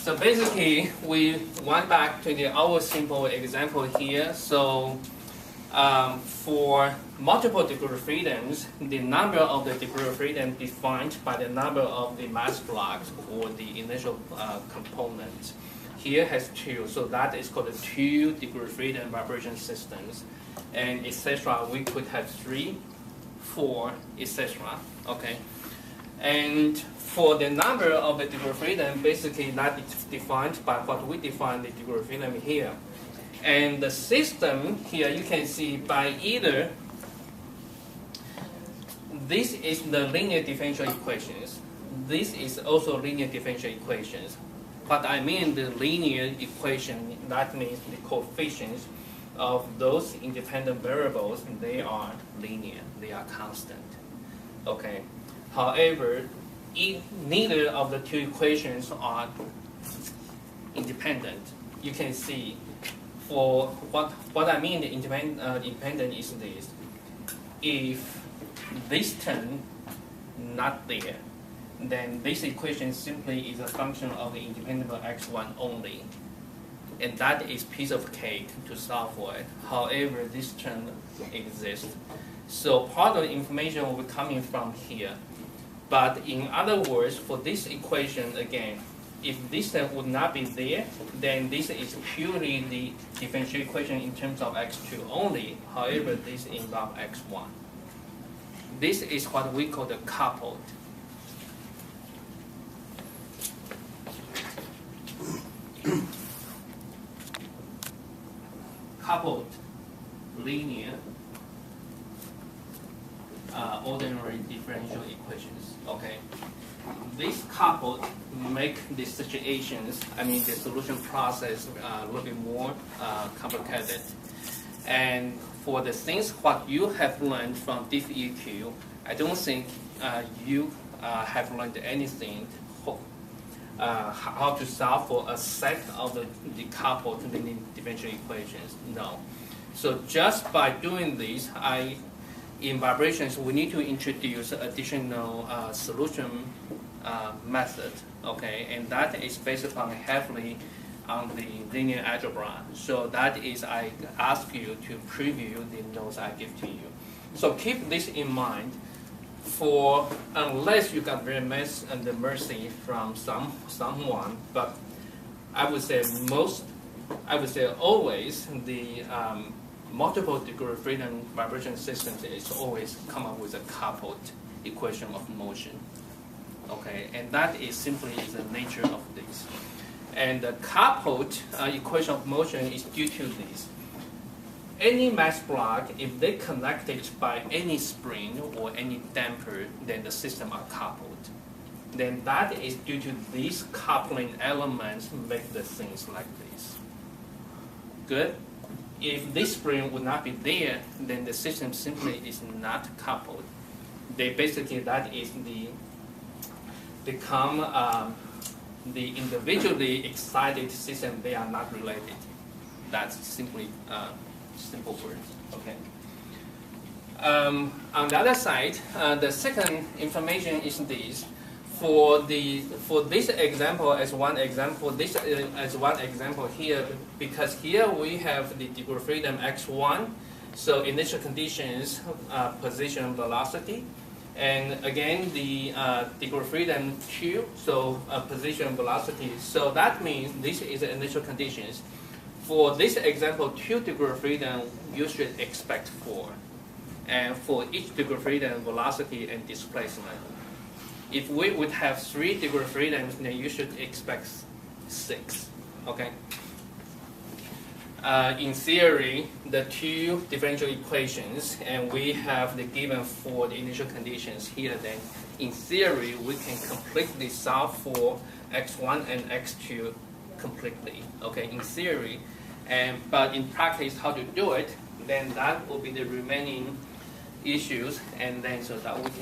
So basically, we went back to our simple example here. So for multiple degree freedoms, the number of the degree of freedom defined by the number of the mass blocks or the initial components. Here has two, so that is called a 2 degree freedom vibration systems, and etc. We could have 3, 4, etc. Okay, and for the number of the degree of freedom, basically that is defined by what we define the degree of freedom here. And the system here, you can see by either, this is the linear differential equations. This is also linear differential equations. What I mean the linear equation, that means the coefficients of those independent variables, they are linear, they are constant. Okay. However, neither of the two equations are independent. You can see for what I mean the independent is this. If this term not there, then this equation simply is a function of the independent of x1 only. And that is piece of cake to solve for it. However, this term exists. So part of the information will be coming from here. But in other words, for this equation, again, if this term would not be there, then this is purely the differential equation in terms of x2 only. However, this involves x1. This is what we call the coupled. Coupled linear ordinary differential equations. Okay, these coupled make the situations, I mean the solution process, a little bit more complicated. And for the things what you have learned from diff EQ, I don't think you have learned anything how to solve for a set of the coupled linear differential equations. No. So just by doing this, in vibrations, we need to introduce additional solution method, okay, and that is based upon heavily on the linear algebra. So that is, I ask you to preview the notes I give to you. So keep this in mind. For unless you got very much under mercy from someone, but I would say always the multiple degree freedom vibration systems is always come up with a coupled equation of motion. Okay, and that is simply the nature of this. And the coupled equation of motion is due to this. Any mass block, if they connected by any spring or any damper, then the system are coupled. Then that is due to these coupling elements make the things like this. Good? If this spring would not be there, then the system simply is not coupled. They basically, that is become the individually excited system, they are not related. That's simply simple words. Okay. On the other side, the second information is this. For this example as one example, here, because here we have the degree of freedom x1, so initial conditions, position, velocity, and again the degree of freedom 2, so position, velocity. So that means this is the initial conditions. For this example, 2 degree of freedom, you should expect 4. And for each degree of freedom, velocity and displacement. If we would have 3 degree of freedom, then you should expect 6. Okay. In theory, the 2 differential equations, and we have the given for the initial conditions here, then in theory, we can completely solve for x1 and x2 completely, okay, in theory. But in practice, how to do it, then that will be the remaining issues, and then so that we can